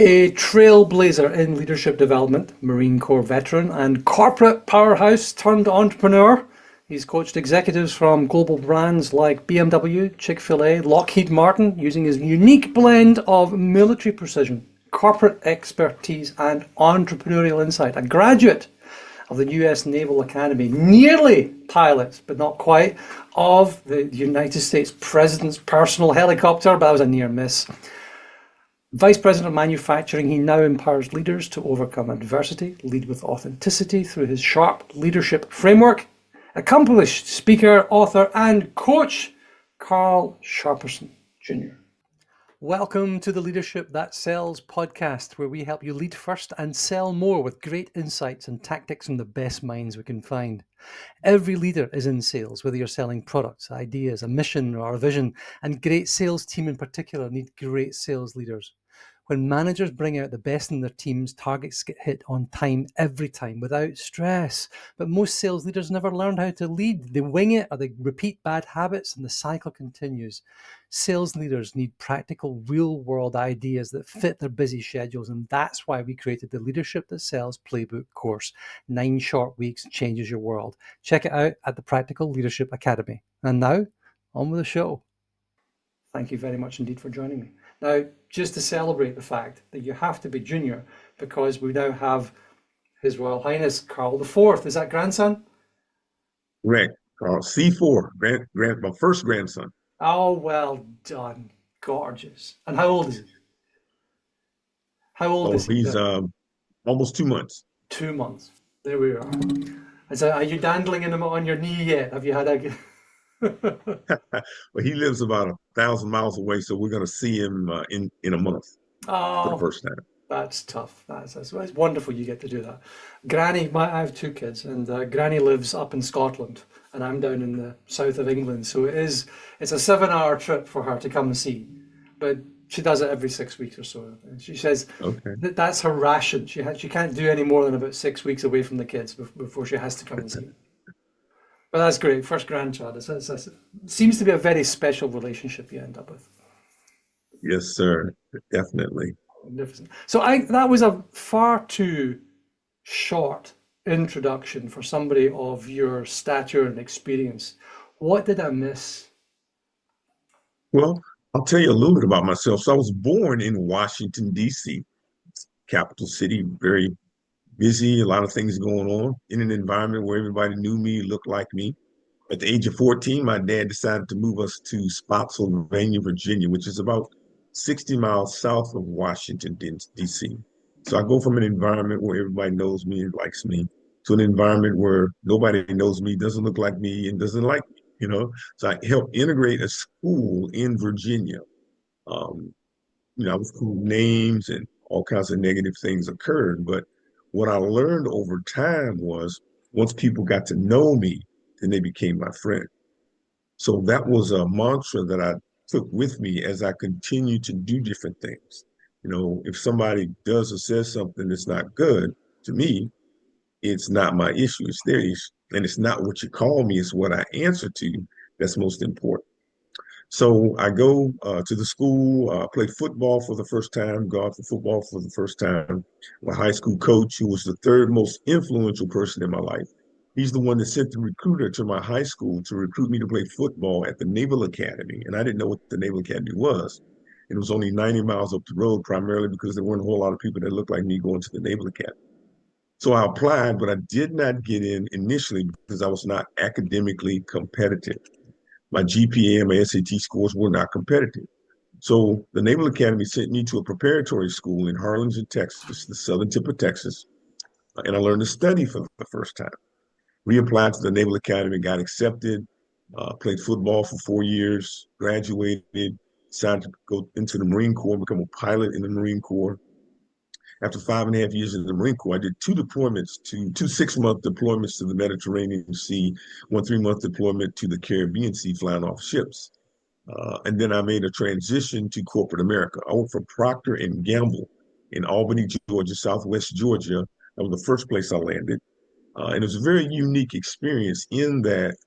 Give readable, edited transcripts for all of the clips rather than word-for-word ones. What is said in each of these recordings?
A trailblazer in leadership development, Marine Corps veteran, and corporate powerhouse turned entrepreneur. He's coached executives from global brands like BMW, Chick-fil-A, Lockheed Martin, using his unique blend of military precision, corporate expertise, and entrepreneurial insight. A graduate of the US Naval Academy, nearly pilot, but not quite, of the United States President's personal helicopter, but that was a near miss. Vice President of Manufacturing, he now empowers leaders to overcome adversity, lead with authenticity through his sharp leadership framework. Accomplished speaker, author, and coach, Carl Sharperson Jr. Welcome to the Leadership That Sells podcast, where we help you lead first and sell more with great insights and tactics from the best minds we can find. Every leader is in sales, whether you're selling products, ideas, a mission, or a vision, and great sales team in particular need great sales leaders. When managers bring out the best in their teams, targets get hit on time every time without stress. But most sales leaders never learn how to lead. They wing it or they repeat bad habits and the cycle continues. Sales leaders need practical, real-world ideas that fit their busy schedules, and that's why we created the Leadership That Sells Playbook course. 9 short weeks changes your world. Check it out at the Practical Leadership Academy. And now, on with the show. Thank you very much indeed for joining me. Now, just to celebrate the fact that you have to be junior, because we now have His Royal Highness Carl IV. Is that grandson? Correct. C4, my first grandson. Oh, well done. Gorgeous. And how old is he? How old Oh, is he? he's almost 2 months. 2 months. There we are. So are you dandling him on your knee yet? Have you had a... But he lives about 1,000 miles away, so we're going to see him in a month for the Oh, first time. that's tough. That's it's wonderful you get to do that. I have 2 kids, and Granny lives up in Scotland, and I'm down in the south of England. So it's a 7-hour trip for her to come and see, but she does it every 6 weeks or so. And she says Okay. that's her ration. She can't do any more than about 6 weeks away from the kids before she has to come and see. But that's great. First grandchild. Seems to be a very special relationship you end up with. Yes, sir. Definitely. Magnificent. So that was a far too short introduction for somebody of your stature and experience. What did I miss? Well, I'll tell you a little bit about myself. So I was born in Washington, D.C., capital city, very busy, a lot of things going on in an environment where everybody knew me, looked like me. At the age of 14, my dad decided to move us to Spotsylvania, Virginia, which is about 60 miles south of Washington, D.C. So I go from an environment where everybody knows me and likes me to an environment where nobody knows me, doesn't look like me, and doesn't like me. So I helped integrate a school in Virginia. Um, I was called names and all kinds of negative things occurred. But what I learned over time was once people got to know me, then they became my friend. So that was a mantra that I took with me as I continued to do different things. If somebody does or says something that's not good to me, it's not my issue, it's their issue. And it's not what you call me, it's what I answer to you that's most important. So I go to the school, played football for the first time, golf for football for the first time. My high school coach, who was the third most influential person in my life, he's the one that sent the recruiter to my high school to recruit me to play football at the Naval Academy. And I didn't know what the Naval Academy was. It was only 90 miles up the road, primarily because there weren't a whole lot of people that looked like me going to the Naval Academy. So I applied, but I did not get in initially because I was not academically competitive. My GPA and my SAT scores were not competitive. So the Naval Academy sent me to a preparatory school in Harlingen, Texas, the southern tip of Texas, and I learned to study for the first time. Reapplied to the Naval Academy, got accepted, played football for 4 years, graduated, decided to go into the Marine Corps, become a pilot in the Marine Corps. After 5.5 years in the Marine Corps, I did two 6-month deployments to the Mediterranean Sea, 1 3-month deployment to the Caribbean Sea, flying off ships. And then I made a transition to corporate America. I worked for Procter and Gamble in Albany, Georgia, Southwest Georgia. That was the first place I landed. And it was a very unique experience in that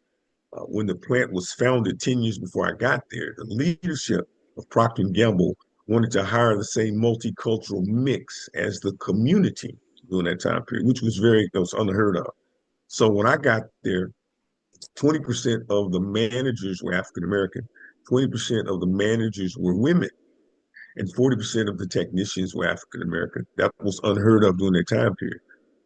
when the plant was founded 10 years before I got there, the leadership of Procter and Gamble wanted to hire the same multicultural mix as the community during that time period, which was that was unheard of. So when I got there, 20% of the managers were African American, 20% of the managers were women, and 40% of the technicians were African American. That was unheard of during that time period.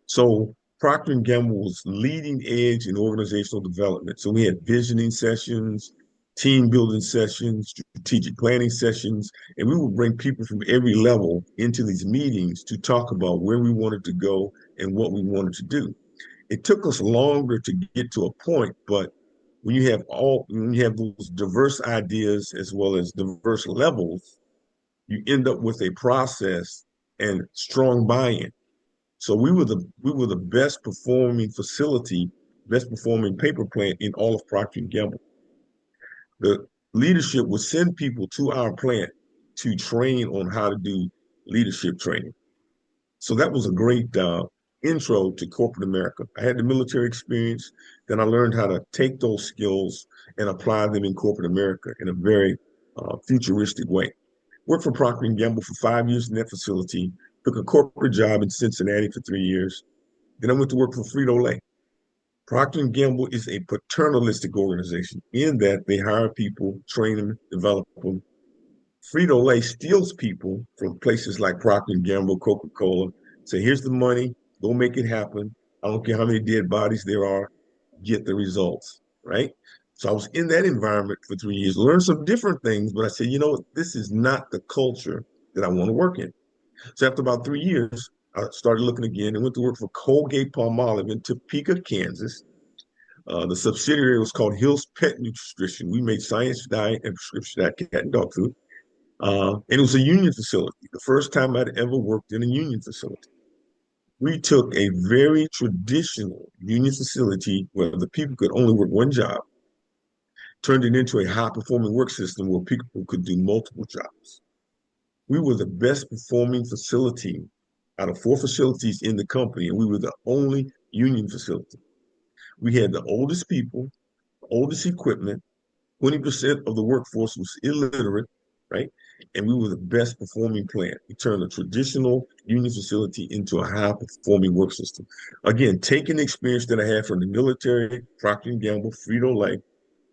So Procter and Gamble was leading edge in organizational development. So we had visioning sessions, team building sessions, strategic planning sessions, and we would bring people from every level into these meetings to talk about where we wanted to go and what we wanted to do. It took us longer to get to a point, but when you have those diverse ideas as well as diverse levels, you end up with a process and strong buy-in. So we were the best performing facility, best performing paper plant in all of Procter and Gamble. The leadership would send people to our plant to train on how to do leadership training. So that was a great intro to corporate America. I had the military experience, then I learned how to take those skills and apply them in corporate America in a very futuristic way. Worked for Procter and Gamble for 5 years in that facility. Took a corporate job in Cincinnati for 3 years. Then I went to work for Frito-Lay. Procter and Gamble is a paternalistic organization in that they hire people, train them, develop them. Frito-Lay steals people from places like Procter and Gamble, Coca-Cola. Say, here's the money, go make it happen. I don't care how many dead bodies there are, get the results, right? So I was in that environment for 3 years, learned some different things, but I said, you know what, this is not the culture that I want to work in. So after about 3 years, I started looking again and went to work for Colgate Palmolive in Topeka, Kansas. The subsidiary was called Hill's Pet Nutrition. We made science diet and prescription diet cat and dog food. And it was a union facility. The first time I'd ever worked in a union facility. We took a very traditional union facility where the people could only work one job, turned it into a high performing work system where people could do multiple jobs. We were the best performing facility out of 4 facilities in the company, and we were the only union facility. We had the oldest people, oldest equipment, 20% of the workforce was illiterate, right? And we were the best performing plant. We turned a traditional union facility into a high performing work system. Again, taking the experience that I had from the military, Procter and Gamble, Frito-Lay.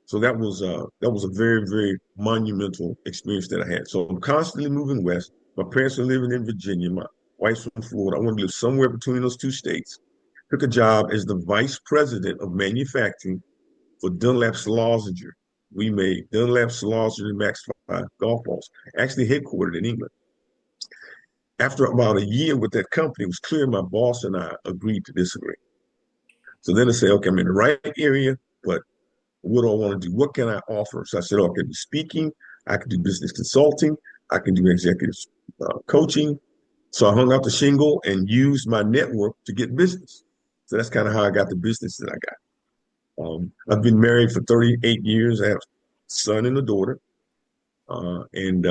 So that was a very, very monumental experience that I had. So I'm constantly moving west. My parents are living in Virginia. My wife's from Florida. I want to live somewhere between those 2 states. Took a job as the vice president of manufacturing for Dunlap Slazenger. We made Dunlap Slazenger Max 5 golf balls, actually headquartered in England. After about a year with that company, it was clear my boss and I agreed to disagree. So then I said, okay, I'm in the right area, but what do I want to do? What can I offer? So I said, oh, I can do speaking, I can do business consulting, I can do executive coaching. So I hung out the shingle and used my network to get business. So that's kind of how I got the business that I got. I've been married for 38 years. I have a son and a daughter. And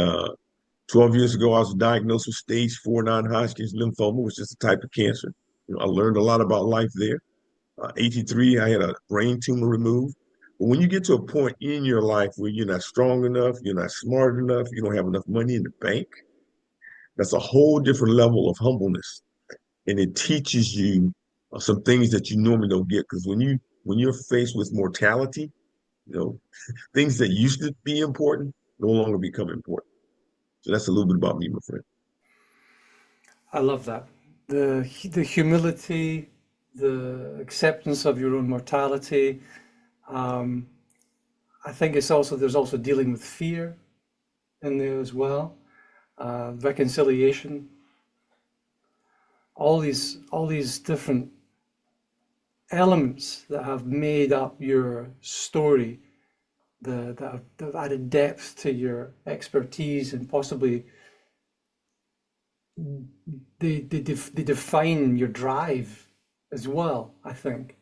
12 years ago, I was diagnosed with stage 4 non-Hodgkin's lymphoma, which is a type of cancer. I learned a lot about life there. 83, I had a brain tumor removed. But when you get to a point in your life where you're not strong enough, you're not smart enough, you don't have enough money in the bank, that's a whole different level of humbleness. And it teaches you some things that you normally don't get. Because when you're faced with mortality, you know, things that used to be important no longer become important. So that's a little bit about me, my friend. I love that. The humility, the acceptance of your own mortality. Um, I think there's also dealing with fear in there as well. Reconciliation. All these different elements that have made up your story, that have added depth to your expertise, and possibly they define your drive as well, I think.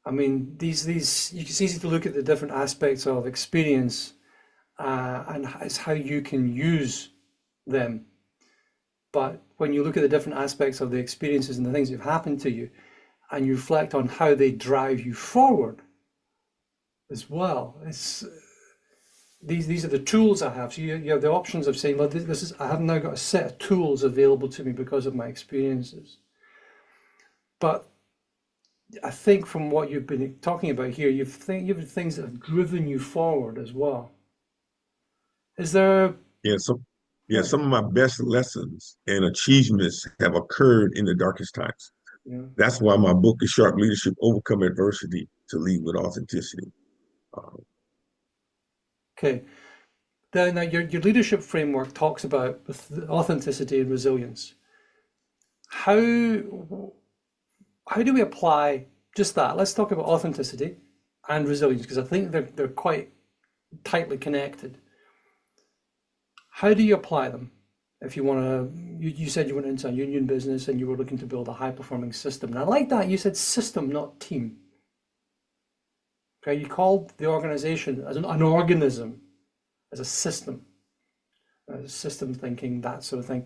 I mean, these it's easy to look at the different aspects of experience, and it's how you can use them. But when you look at the different aspects of the experiences and the things that have happened to you, and you reflect on how they drive you forward as well, these are the tools I have. So you have the options of saying, well, this is, I have now got a set of tools available to me because of my experiences. But I think from what you've been talking about here, you've things that have driven you forward as well. Is there? Yeah, so yeah, Yeah, some of my best lessons and achievements have occurred in the darkest times. yeah. That's why my book is Sharp Leadership: Overcome Adversity to Lead with Authenticity. Uh, Okay. Now your leadership framework talks about authenticity and resilience. How how do we apply just that? Let's talk about authenticity and resilience because I think they're quite tightly connected. How do you apply them? If you want to, you said you went into a union business and you were looking to build a high performing system. And I like that. You said system, not team. Okay, you called the organization as an organism, as a system thinking, that sort of thing.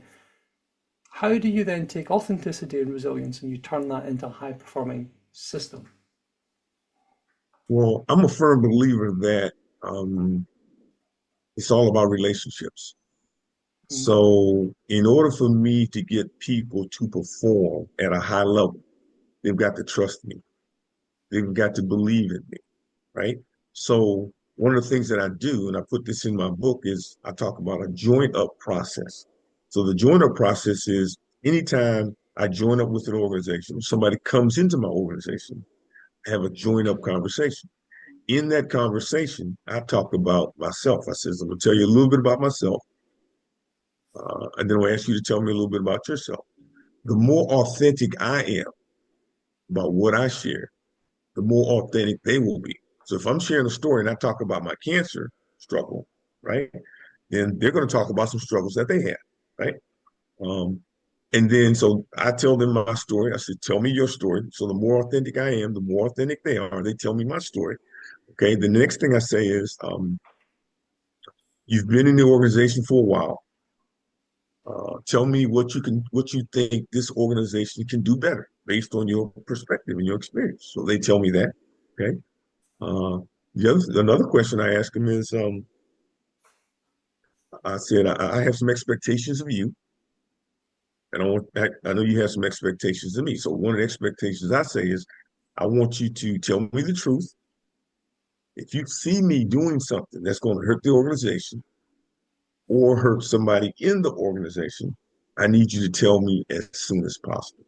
How do you then take authenticity and resilience and you turn that into a high performing system? well, I'm a firm believer that um, it's all about relationships. Mm, So, in order for me to get people to perform at a high level, they've got to trust me. They've got to believe in me, right? So, one of the things that I do, and I put this in my book, is I talk about a joint up process. So, the joint up process is anytime I join up with an organization, somebody comes into my organization, I have a joint up conversation. In that conversation, I talk about myself. I says, I'm going to tell you a little bit about myself. And then I'll ask you to tell me a little bit about yourself. The more authentic I am about what I share, the more authentic they will be. So if I'm sharing a story and I talk about my cancer struggle, right, then they're going to talk about some struggles that they had, right? Um, and then so I tell them my story. I said, tell me your story. So the more authentic I am, the more authentic they are. They tell me my story. Okay. The next thing I say is, you've been in the organization for a while. Tell me what you think this organization can do better based on your perspective and your experience. So they tell me that. Okay. Uh, another question I ask them is, I said, I have some expectations of you, and I know you have some expectations of me. So one of the expectations I say is, I want you to tell me the truth. If you see me doing something that's going to hurt the organization or hurt somebody in the organization, I need you to tell me as soon as possible.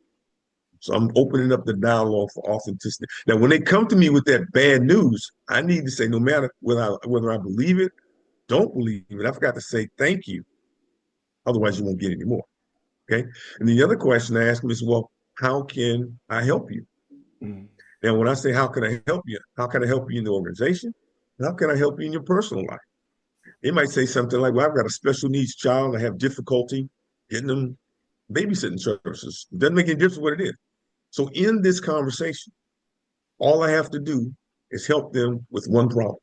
So I'm opening up the dialogue for authenticity. Now, when they come to me with that bad news, I need to say, no matter whether I believe it, don't believe it, I've got to say thank you. Otherwise, you won't get any more. Okay. And the other question I ask them is, well, how can I help you? mm. Now, when I say how can I help you, how can I help you in the organization? How can I help you in your personal life? They might say something like, well, I've got a special needs child. I have difficulty getting them babysitting services. It doesn't make any difference what it is. So in this conversation, all I have to do is help them with one problem.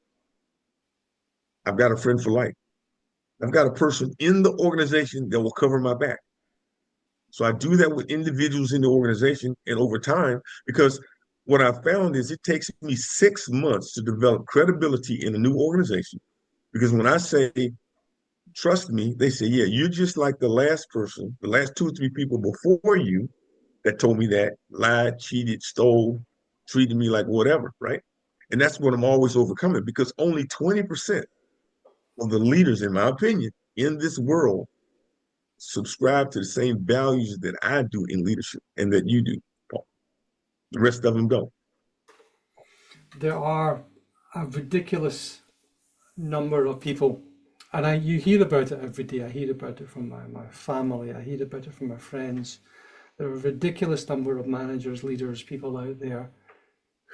I've got a friend for life. I've got a person in the organization that will cover my back. So I do that with individuals in the organization and over time, because what I found is it takes me 6 months to develop credibility in a new organization. Because when I say, trust me, they say, yeah, you're just like the last person, the last two or three people before you that told me that, lied, cheated, stole, treated me like whatever, right? And that's what I'm always overcoming because only 20% of the leaders, in my opinion, in this world subscribe to the same values that I do in leadership and that you do, Paul. The rest of them don't. There are a ridiculous number of people, and you hear about it every day. I hear about it from my family. I hear about it from my friends. There are a ridiculous number of managers, leaders, people out there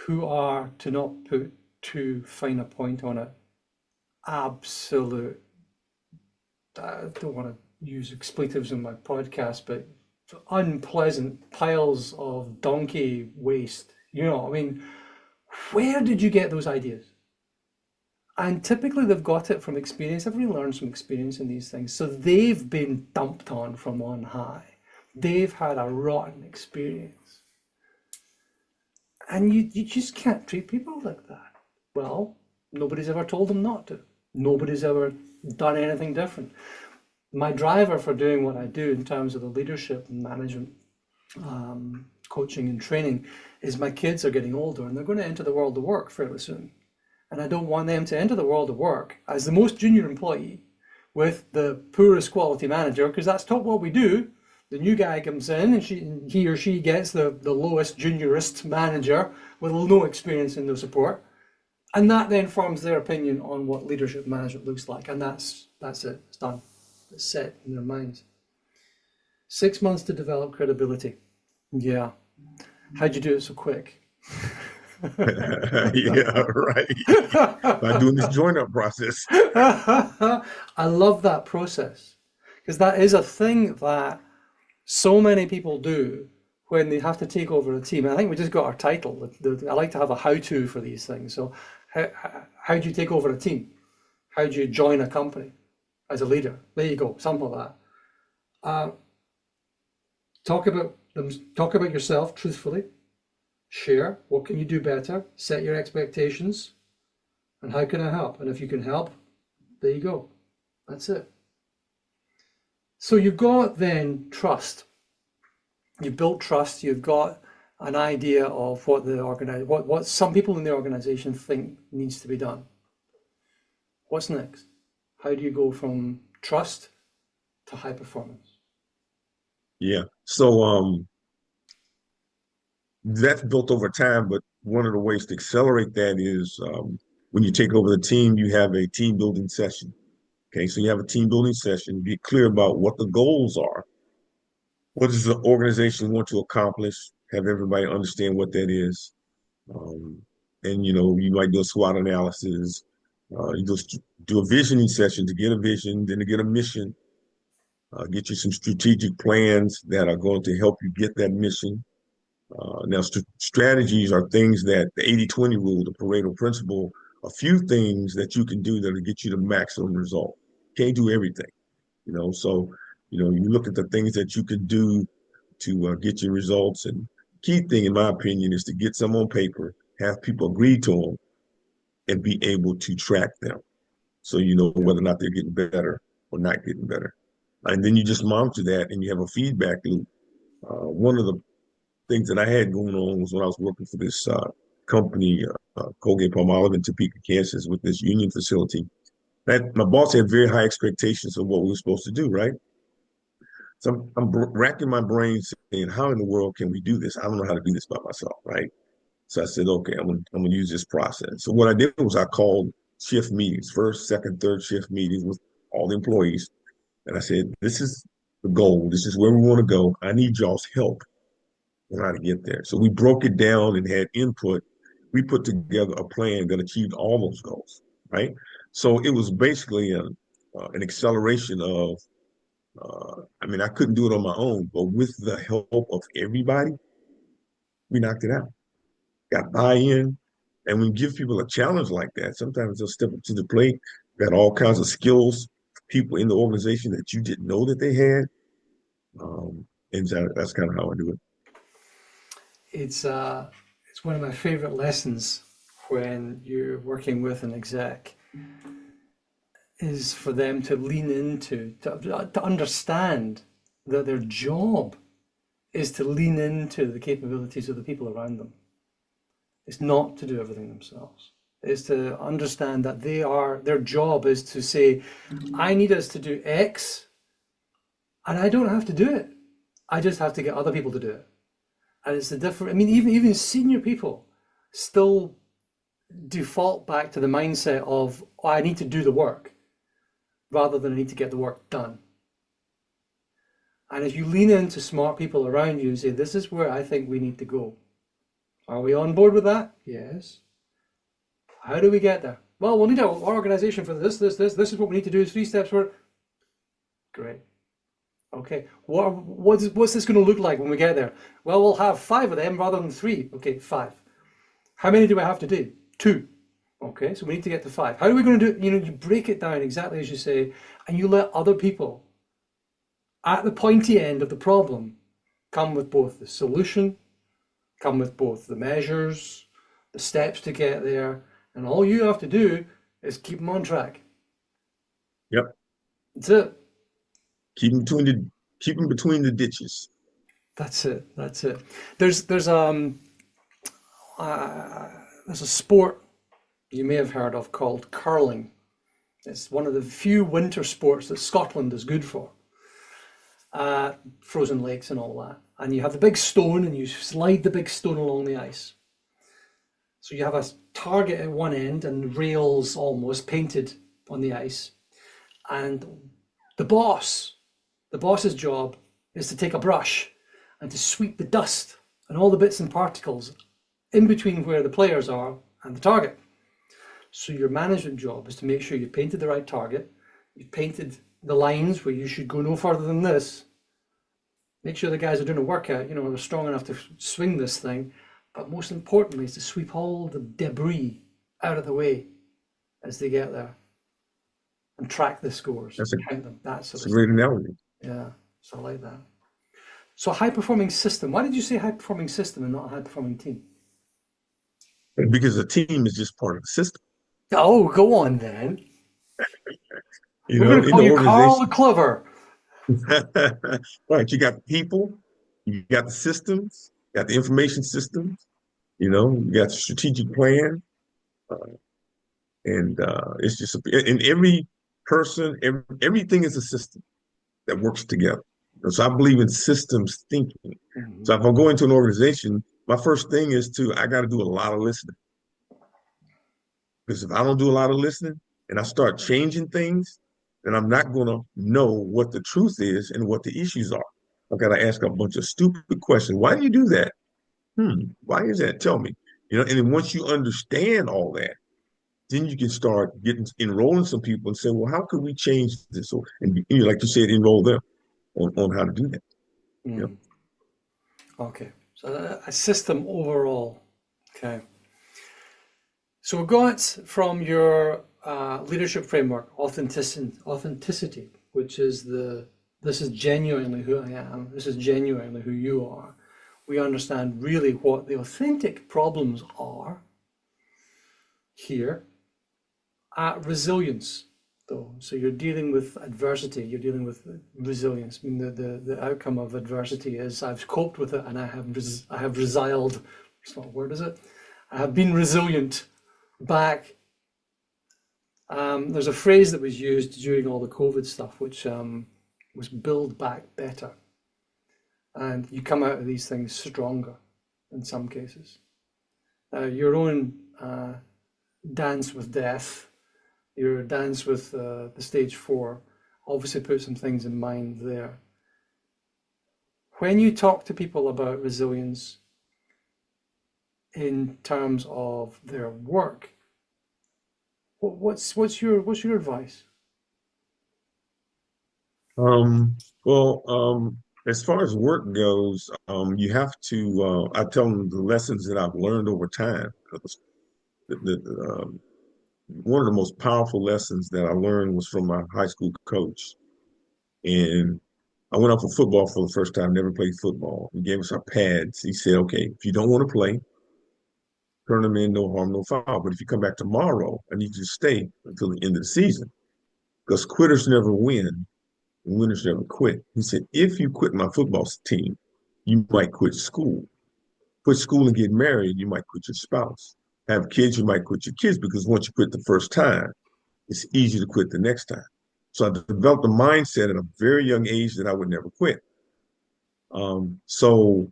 who are, to not put too fine a point on it, absolute. I don't want to use expletives in my podcast, but unpleasant piles of donkey waste. You know, I mean, where did you get those ideas? And typically they've got it from experience. Everybody learns from experience in these things. So they've been dumped on from on high. They've had a rotten experience. And you just can't treat people like that. Well, nobody's ever told them not to. Nobody's ever done anything different. My driver for doing what I do in terms of the leadership and management, coaching and training, is my kids are getting older and they're going to enter the world of work fairly soon. And I don't want them to enter the world of work as the most junior employee with the poorest quality manager, because that's not what we do. The new guy comes in and he or she gets the lowest juniorist manager with no experience and no support. And that then forms their opinion on what leadership management looks like. And that's it. It's done. It's set in their minds. 6 months to develop credibility. Yeah. How'd you do it so quick? Yeah, right. By doing this join-up process. I love that process because that is a thing that so many people do when they have to take over a team. I think we just got our title. I like to have a how-to for these things. So how do you take over a team? How do you join a company as a leader? There you go, something like that. Talk about yourself truthfully. Share what can you do better. Set your expectations, and how can I help? And if you can help, there you go. That's it. So you've got then trust. You've built trust. You've got an idea of what what some people in the organization think needs to be done. What's next? How do you go from trust to high performance? Yeah. So that's built over time, but one of the ways to accelerate that is when you take over the team, you have a team building session. Okay, so you have a team building session, be clear about what the goals are. What does the organization want to accomplish? Have everybody understand what that is. Um, and you might do a SWOT analysis. You just do a visioning session to get a vision, then to get a mission, get you some strategic plans that are going to help you get that mission. Now, strategies are things that the 80-20 rule, the Pareto principle, a few things that you can do that'll get you the maximum result. Can't do everything, so, you look at the things that you can do to get your results. And key thing, in my opinion, is to get some on paper, have people agree to them, and be able to track them. So you know whether or not they're getting better or not getting better. And then you just monitor that and you have a feedback loop. One of the things that I had going on was when I was working for this company, Colgate-Palmolive in Topeka, Kansas, with this union facility. My boss had very high expectations of what we were supposed to do, right? So I'm racking my brain saying, how in the world can we do this? I don't know how to do this by myself, right? So I said, okay, I'm gonna use this process. So what I did was I called shift meetings, first, second, third shift meetings with all the employees. And I said, this is the goal. This is where we want to go. I need y'all's help on how to get there. So we broke it down and had input. We put together a plan that achieved all those goals, right? So it was basically an acceleration of, I couldn't do it on my own, but with the help of everybody, we knocked it out. Got buy-in. And when you give people a challenge like that, sometimes they'll step up to the plate, got all kinds of skills, people in the organization that you didn't know that they had. And so that's kind of how I do it. It's one of my favorite lessons when you're working with an exec is for them to lean into to understand that their job is to lean into the capabilities of the people around them. It's not to do everything themselves. It's to understand that their job is to say, I need us to do X, and I don't have to do it. I just have to get other people to do it. And it's the different. I mean, even senior people still default back to the mindset of, oh, I need to do the work rather than I need to get the work done. And if you lean into smart people around you and say, this is where I think we need to go. Are we on board with that? Yes. How do we get there? Well, we'll need our organization for this. This is what we need to do. 3 steps for it. Great. Okay. What's this going to look like when we get there? Well, we'll have 5 of them rather than 3. Okay, 5. How many do I have to do? 2. Okay, so we need to get to 5. How are we going to do it? You break it down exactly as you say, and you let other people at the pointy end of the problem come with both the solution, come with both the measures, the steps to get there, and all you have to do is keep them on track. Yep. That's it. Keep them between the keep them between the ditches. That's it. That's it. There's there's um uh, there's a sport you may have heard of called curling. It's one of the few winter sports that Scotland is good for. Frozen lakes and all that. And you have the big stone and you slide the big stone along the ice. So you have a target at one end and rails almost painted on the ice. And the boss, the boss's job is to take a brush and to sweep the dust and all the bits and particles in between where the players are and the target. So your management job is to make sure you've painted the right target, you've painted the lines where you should go no further than this, make sure the guys are doing a workout, they're strong enough to swing this thing, but most importantly is to sweep all the debris out of the way as they get there and track the scores, That's a count them, that sort that's of a stuff. great analogy. Yeah, so I like that. So high performing system. Why did you say high performing system and not a high performing team? Because a team is just part of the system. Oh, go on then. You We're know, going to in call the you Carl organization. the Clever. Right, you got the people, you got the systems, you got the information systems, you got the strategic plan, uh, and it's just in every person, everything is a system that works together. And so I believe in systems thinking. So Mhm. if I go into an organization, my first thing is I got to do a lot of listening. Because if I don't do a lot of listening and I start changing things, then I'm not going to know what the truth is and what the issues are. I've got to ask a bunch of stupid questions. Why do you do that? Why is that? Tell me. And then once you understand all that, then you can start getting enrolling some people and say, well, how could we change this? So, and like you said, enroll them on how to do that. Yep. Mm. Okay, so a system overall. Okay, so we got from your leadership framework authenticity, which is this is genuinely who I am. This is genuinely who you are. We understand really what the authentic problems are here. Resilience, though. So you're dealing with adversity, you're dealing with resilience. I mean, the outcome of adversity is I've coped with it and I have resiled. It's not a word, is it? I have been resilient back. There's a phrase that was used during all the COVID stuff, which was build back better. And you come out of these things stronger in some cases. Your own dance with death, your dance with the stage four, obviously put some things in mind there. When you talk to people about resilience in terms of their work, what's your advice? As far as work goes, you have to, I tell them the lessons that I've learned over time. One of the most powerful lessons that I learned was from my high school coach. And I went out for football for the first time, never played football. He gave us our pads. He said, okay, if you don't want to play, turn them in, no harm, no foul. But if you come back tomorrow, I need you to stay until the end of the season because quitters never win and winners never quit. He said, if you quit my football team, you might quit school. Quit school and get married, you might quit your spouse. Have kids, you might quit your kids because once you quit the first time, it's easy to quit the next time. So I developed a mindset at a very young age that I would never quit. So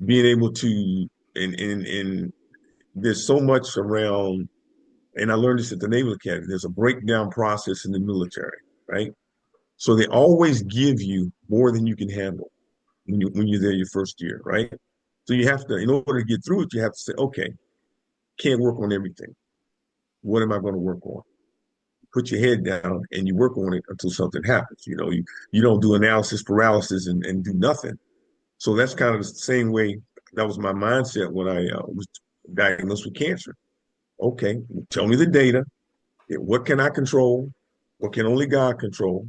being able to and there's so much around, and I learned this at the Naval Academy. There's a breakdown process in the military, right? So they always give you more than you can handle when you're there your first year, right? So you have to, in order to get through it, you have to say, okay, can't work on everything. What am I going to work on? Put your head down and you work on it until something happens. You don't do analysis paralysis and do nothing. So that's kind of the same way. That was my mindset when I was diagnosed with cancer. Okay, tell me the data. What can I control? What can only God control?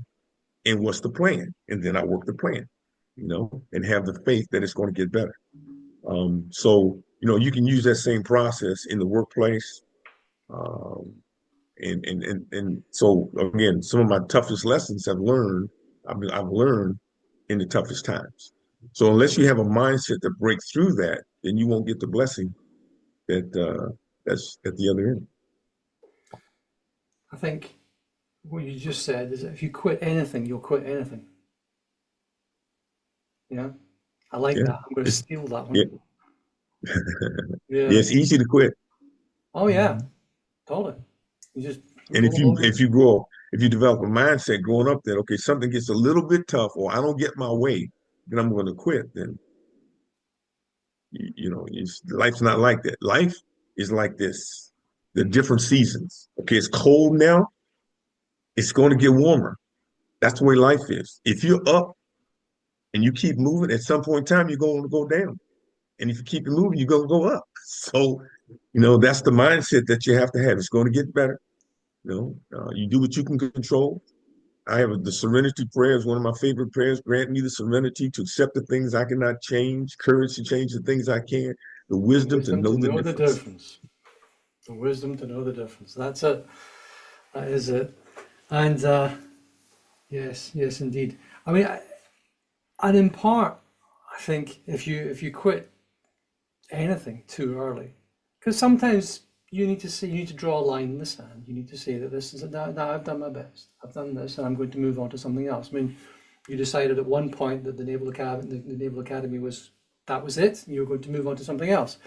And what's the plan? And then I work the plan, and have the faith that it's going to get better. So you can use that same process in the workplace. Um, And so again, some of my toughest lessons I've learned in the toughest times. So unless you have a mindset to break through that, then you won't get the blessing that's at the other end. I think what you just said is that if you quit anything, you'll quit anything. Yeah, I like Yeah, that. I'm going to it's steal that yeah, one. yeah, Really. it's easy to quit. Oh yeah, totally. You just And roll over. if you develop a mindset growing up that okay, something gets a little bit tough, or I don't get my way, then I'm going to quit. Then life's not like that. Life is like this. The different seasons. Okay, it's cold now. It's going to get warmer. That's the way life is. If you're up and you keep moving, at some point in time, you're going to go down. And if you keep moving, you're going to go up. So, that's the mindset that you have to have. It's going to get better. You do what you can control. I have the serenity prayer is one of my favorite prayers. Grant me the serenity to accept the things I cannot change, courage to change the things I can, the The wisdom to wisdom to know the know the difference. difference. The wisdom to know the difference. That's it. That is it. And yes, yes, indeed. I mean, and in part, I think if you quit anything too early, because sometimes you need to draw a line in the sand. You need to say that this is now I've done my best. I've done this, and I'm going to move on to something else. I mean, you decided at one point that the Naval Academy was that was it. You were going to move on to something else.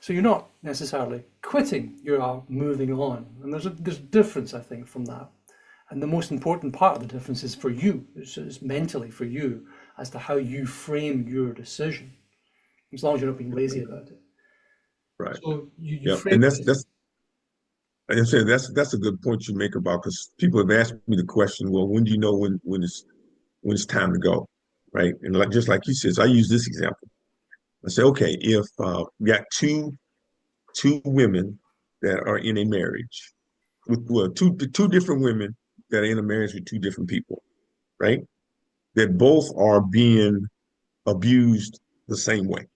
So you're not necessarily quitting. You are moving on, and there's a difference, I think, from that. And the most important part of the difference is for you, is mentally for you, as to how you frame your decision, as long as you're not being lazy about it. Right. So you Yeah. frame And this. like I said, that's a good point you make about because people have asked me the question, well, when do you know when it's time to go? Right. And just like you said, so I use this example. I say, okay, if we got two women that are in a marriage with well, two different women that are in a marriage with two different people, right? That both are being abused the same way.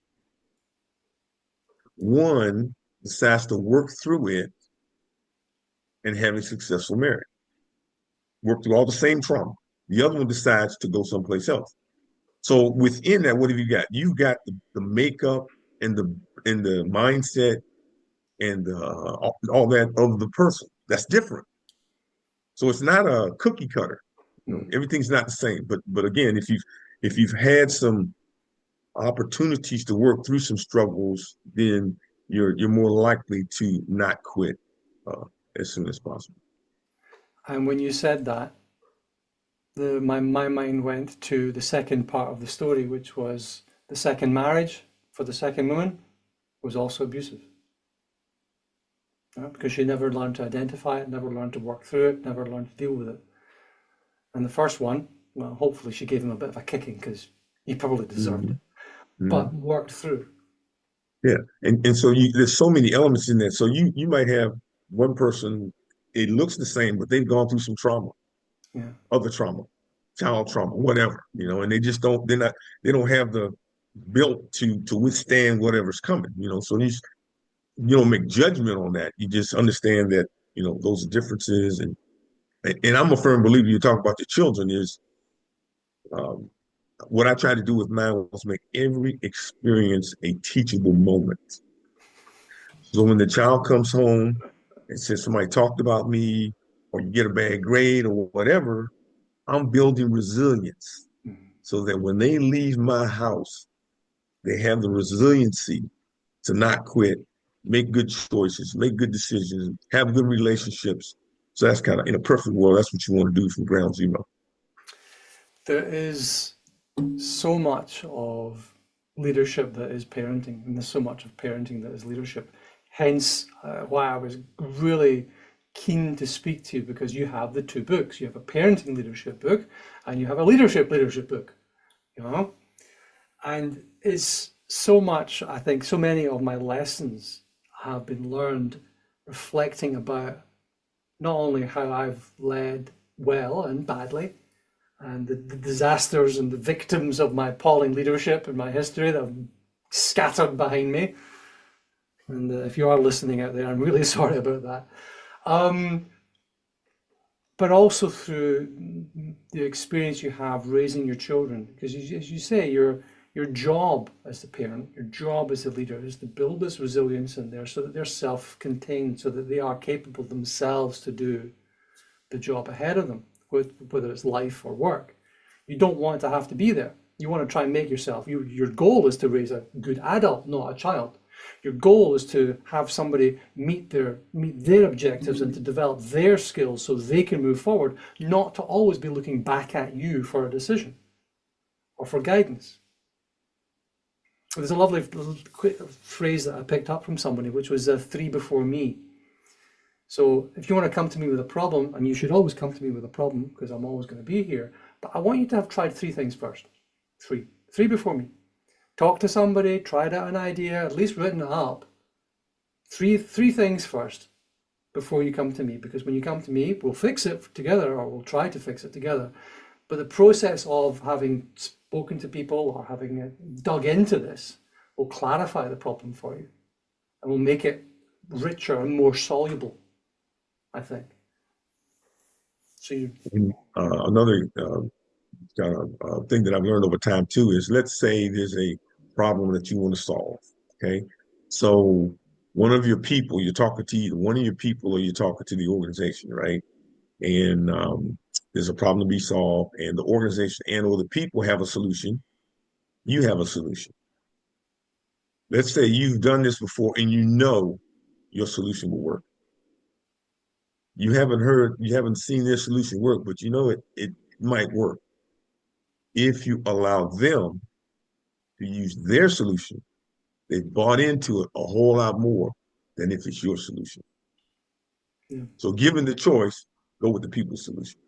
One decides to work through it and have a successful marriage, work through all the same trauma. The other one decides to go someplace else. So within that, what have you got? You've got the makeup and the mindset and all that of the person. That's different. So it's not a cookie cutter. Mm. Everything's not the same. But again, if you've had some opportunities to work through some struggles, then you're more likely to not quit uh, as soon as possible. And when you said that, my mind went to the second part of the story, which was the second marriage for the second woman was also abusive. Because she never learned to identify it, never learned to work through it, never learned to deal with it. And the first one, well, hopefully she gave him a bit of a kicking because he probably deserved it, Mhm. Mhm. but worked through. Yeah, and so there's so many elements in that. So you might have one person, it looks the same, but they've gone through some trauma, Yeah. other trauma, child trauma, whatever, and they don't have the built to withstand whatever's coming, So you don't make judgment on that. You just understand that, those are differences, and I'm a firm believer. You talk about the children is um, what I try to do with mine was make every experience a teachable moment. So when the child comes home and says somebody talked about me, or you get a bad grade or whatever, I'm building resilience Mhm. so that when they leave my house, they have the resiliency to not quit, make good choices, make good decisions, have good relationships. So that's kind of in a perfect world, that's what you want to do from ground zero. There is so much of leadership that is parenting, and there's so much of parenting that is leadership. Hence, why I was really keen to speak to you because you have the two books. You have a parenting leadership book, and you have a leadership book. You know, and it's so much. I think so many of my lessons have been learned reflecting about not only how I've led well and badly, and the disasters and the victims of my appalling leadership and my history that have scattered behind me. And if you are listening out there, I'm really sorry about that. Um, but also through the experience you have raising your children. Because as you say, your job as the parent, your job as the leader is to build this resilience in there so that they're self-contained, so that they are capable themselves to do the job ahead of them, whether it's life or work. You don't want to have to be there. You want to try and make yourself, your goal is to raise a good adult, not a child. Your goal is to have somebody meet their objectives and to develop their skills so they can move forward, not to always be looking back at you for a decision or for guidance. There's a lovely quick phrase that I picked up from somebody, which was three before me. So if you want to come to me with a problem, and you should always come to me with a problem because I'm always going to be here, but I want you to have tried three things first. Three before me. Talk to somebody, tried out an idea, at least written it up. Three things first before you come to me, because when you come to me, we'll fix it together, or we'll try to fix it together. But the process of having spoken to people or having dug into this will clarify the problem for you and will make it richer and more soluble, I think. So you, Another kind of thing that I've learned over time too is, let's say there's a problem that you want to solve. Okay, so one of your people, you're talking to either one of your people or you're talking to the organization, right? And there's a problem to be solved, and the organization and or the people have a solution. You have a solution. Let's say you've done this before and you know your solution will work. You haven't seen their solution work, but you know it might work if you allow them to use their solution. They've bought into it a whole lot more than if it's your solution. yeah. So given the choice, go with the people's solution.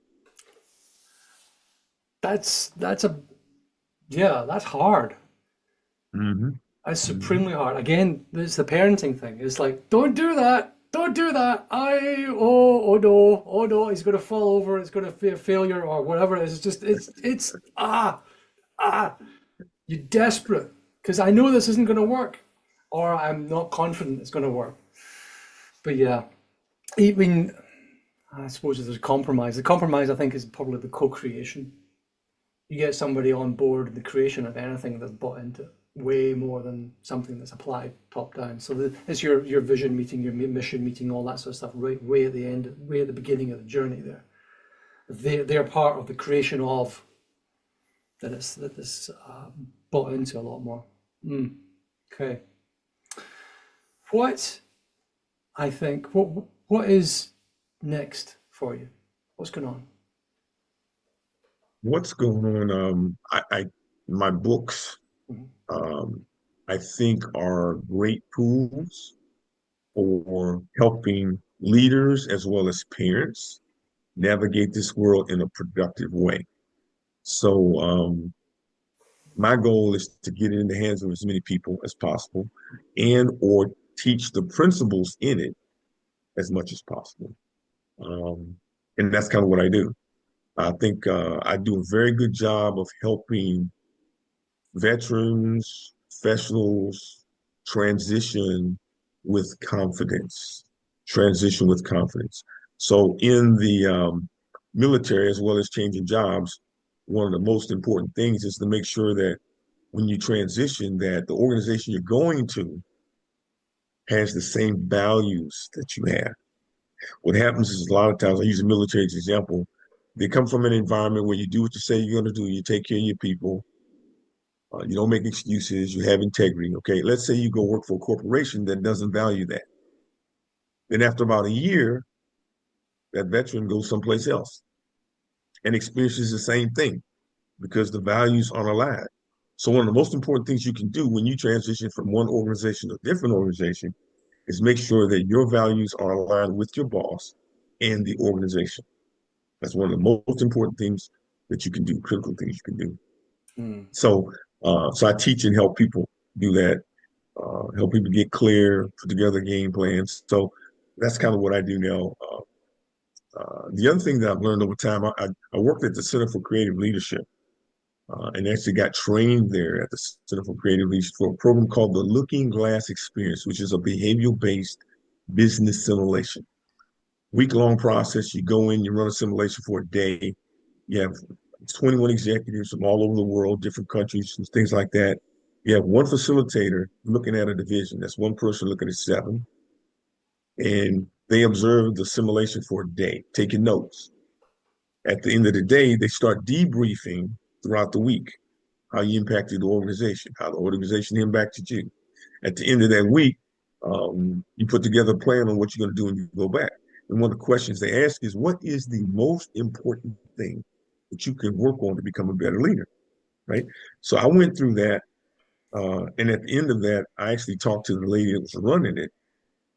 That's a yeah, that's hard. Mm-hmm. That's Mm-hmm. supremely hard. Again, it's the parenting thing. It's like, don't do that. Don't do that. Oh no, he's going to fall over. It's going to be a failure or whatever it is. It's just, you're desperate because I know this isn't going to work, or I'm not confident it's going to work. But yeah, even I suppose there's a compromise. The compromise, I think, is probably the co-creation. You get somebody on board in the creation of anything that's bought into it way more than something that's applied top down. So it's your vision meeting, your mission meeting, all that sort of stuff, right way at the end, way at the beginning of the journey there. They're part of the creation of that is bought into a lot more. Okay. What I think what is next for you? What's going on? What's going on? I my books, Mhm. um, I think are great tools for helping leaders as well as parents navigate this world in a productive way. So my goal is to get it in the hands of as many people as possible and or teach the principles in it as much as possible. Um, and that's kind of what I do. I think I do a very good job of helping veterans, professionals transition with confidence, transition with confidence. So in the military, as well as changing jobs, one of the most important things is to make sure that when you transition, that the organization you're going to has the same values that you have. What happens is a lot of times, I use the military as an example, they come from an environment where you do what you say you're going to do, you take care of your people, you don't make excuses, you have integrity. Okay, let's say you go work for a corporation that doesn't value that. Then after about a year, that veteran goes someplace else and experiences the same thing because the values aren't aligned. So one of the most important things you can do when you transition from one organization to a different organization is make sure that your values are aligned with your boss and the organization. That's one of the most important things that you can do, critical things you can do. Mm. So I teach and help people do that, help people get clear, put together game plans. So that's kind of what I do now. The other thing that I've learned over time, I worked at the Center for Creative Leadership and actually got trained there at the Center for Creative Leadership for a program called the Looking Glass Experience, which is a behavioral based business simulation. week-long process. You go in, you run a simulation for a day. You have 21 executives from all over the world, different countries, and things like that. You have one facilitator looking at a division. That's one person looking at seven. And they observe the simulation for a day, taking notes. At the end of the day, they start debriefing throughout the week, how you impacted the organization, how the organization impacted you. At the end of that week, you put together a plan on what you're going to do when you go back. And one of the questions they ask is, what is the most important thing that you can work on to become a better leader, right? So I went through that. And at the end of that, I actually talked to the lady that was running it.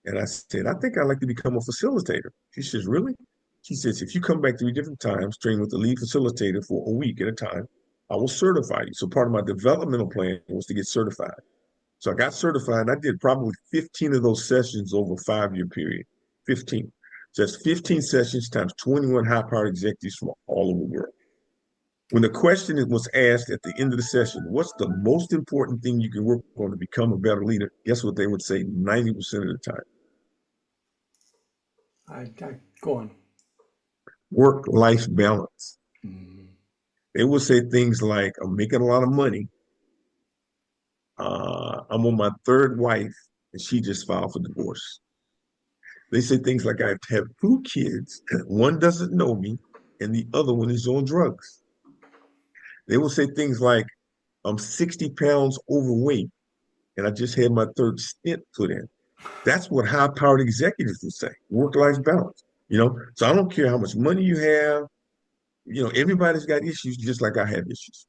And I said, I think I'd like to become a facilitator. She says, really? She says, if you come back 3 different times, train with the lead facilitator for a week at a time, I will certify you. So part of my developmental plan was to get certified. So I got certified. I did probably 15 of those sessions over a 5-year period. 15. So that's 15 sessions times 21 high-powered executives from all over the world. When the question was asked at the end of the session, what's the most important thing you can work on to become a better leader? Guess what they would say 90% of the time? I go on. Work-life balance. Mm. They would say things like, I'm making a lot of money. I'm on my third wife, and she just filed for divorce. They say things like, I have 2 kids. One doesn't know me, and the other one is on drugs. They will say things like, I'm 60 pounds overweight, and I just had my third stent put in. That's what high-powered executives will say, work-life balance. So I don't care how much money you have. Everybody's got issues just like I have issues.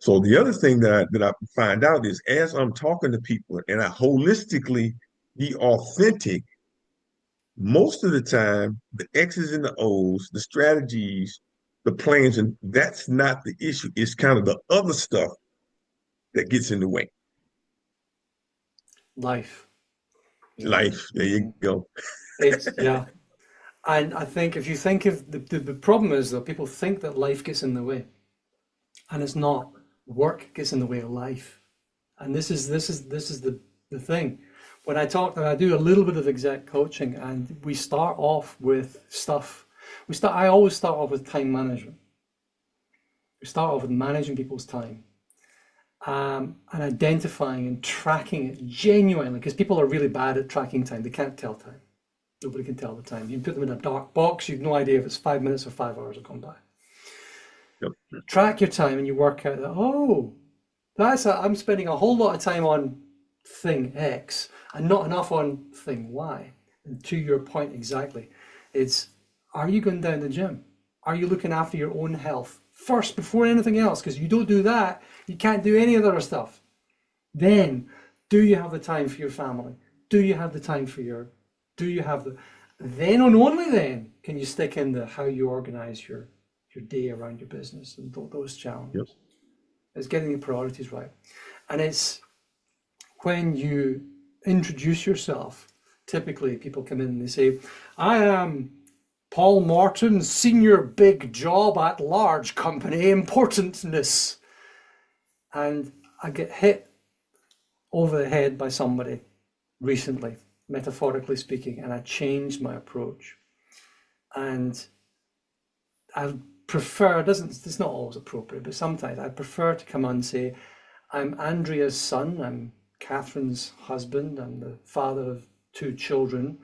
So the other thing that I find out is as I'm talking to people and I holistically be authentic, most of the time the X's and the O's, the strategies, the plans, and that's not the issue. It's kind of the other stuff that gets in the way. Life. Yeah. Life, there you go. It's yeah. And I think if you think of the problem is though, people think that life gets in the way. And it's not. Work gets in the way of life. And this is the thing. When I talk, I do a little bit of exec coaching, and we start off with stuff. I always start off with time management. We start off with managing people's time, and identifying and tracking it genuinely, because people are really bad at tracking time. They can't tell time. Nobody can tell the time. You put them in a dark box, you've no idea if it's 5 minutes or 5 hours have gone by. Yep. Track your time, and you work out that, oh, I'm spending a whole lot of time on thing X and not enough on thing Y. And to your point exactly, it's, are you going down the gym? Are you looking after your own health first before anything else? Because you don't do that, you can't do any of the other stuff. Then, do you have the time for your family? Do you have the time for then and only then can you stick in the how you organize your day around your business and those challenges. Yep. It's getting the priorities right. And it's when you introduce yourself, typically people come in and they say, I am Paul Morton, senior big job at large company importantness. And I get hit over the head by somebody recently, metaphorically speaking, and I changed my approach. And I prefer, it's not always appropriate, but sometimes I prefer to come on and say, I'm Andrea's son, I'm Catherine's husband, I'm the father of 2 children,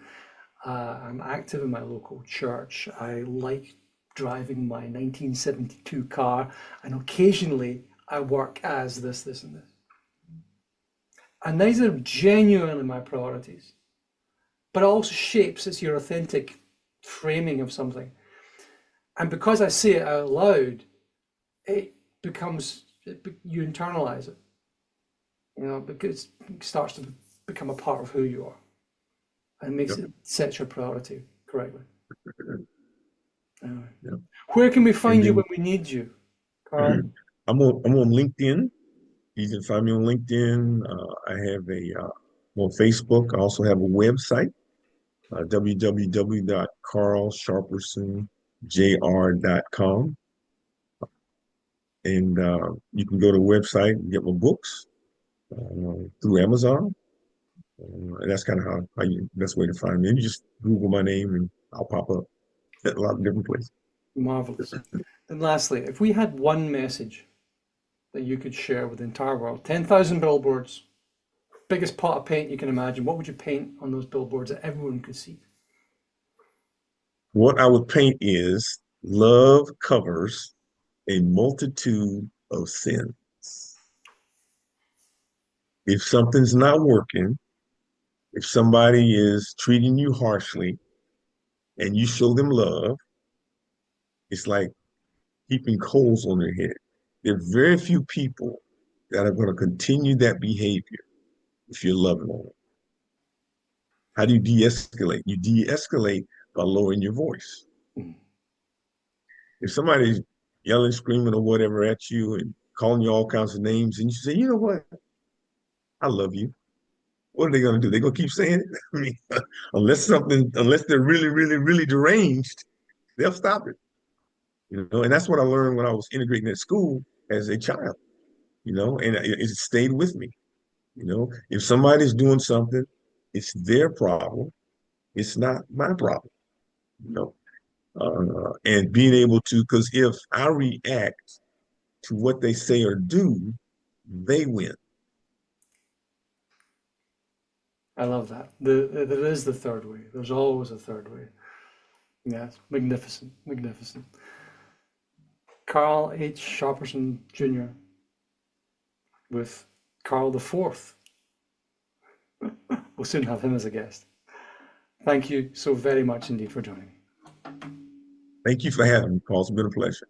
I'm active in my local church, I like driving my 1972 car, and occasionally I work as this, and this. And these are genuinely my priorities. But it also shapes, it's your authentic framing of something. And because I say it out loud, it becomes, you internalize it, because it starts to become a part of who you are and makes Yep. it, sets your priority correctly. Anyway. Yep. Where can we And find you then when we need you, Carl? I'm on LinkedIn. You can find me on LinkedIn. I have on Facebook. I also have a website, www.carlsharpersonjr.com. And you can go to the website and get my books through Amazon. And that's kind of how you best way to find me. And you just Google my name and I'll pop up at a lot of different places. Marvelous. And lastly, if we had one message that you could share with the entire world, 10,000 billboards, biggest pot of paint you can imagine, what would you paint on those billboards that everyone could see? What I would paint is love covers a multitude of sins. If something's not working, if somebody is treating you harshly and you show them love, it's like heaping coals on their head. There are very few people that are going to continue that behavior if you're loving on them. How do you de-escalate? You de-escalate by lowering your voice. Mm. If somebody's yelling, screaming, or whatever at you and calling you all kinds of names, and you say, you know what? I love you. What are they going to do? They're going to keep saying it? I mean, unless they're really, really, really deranged, they'll stop it. And that's what I learned when I was integrating at school as a child, and it stayed with me. If somebody's doing something, it's their problem. It's not my problem, you know. And being able to, because if I react to what they say or do, they win. I love that. There is the third way. There's always a third way. Yes, magnificent, magnificent. Carl H. Sharperson Jr. with Carl the Fourth. We'll soon have him as a guest. Thank you so very much indeed for joining me. Thank you for having me, Paul. It's been a pleasure.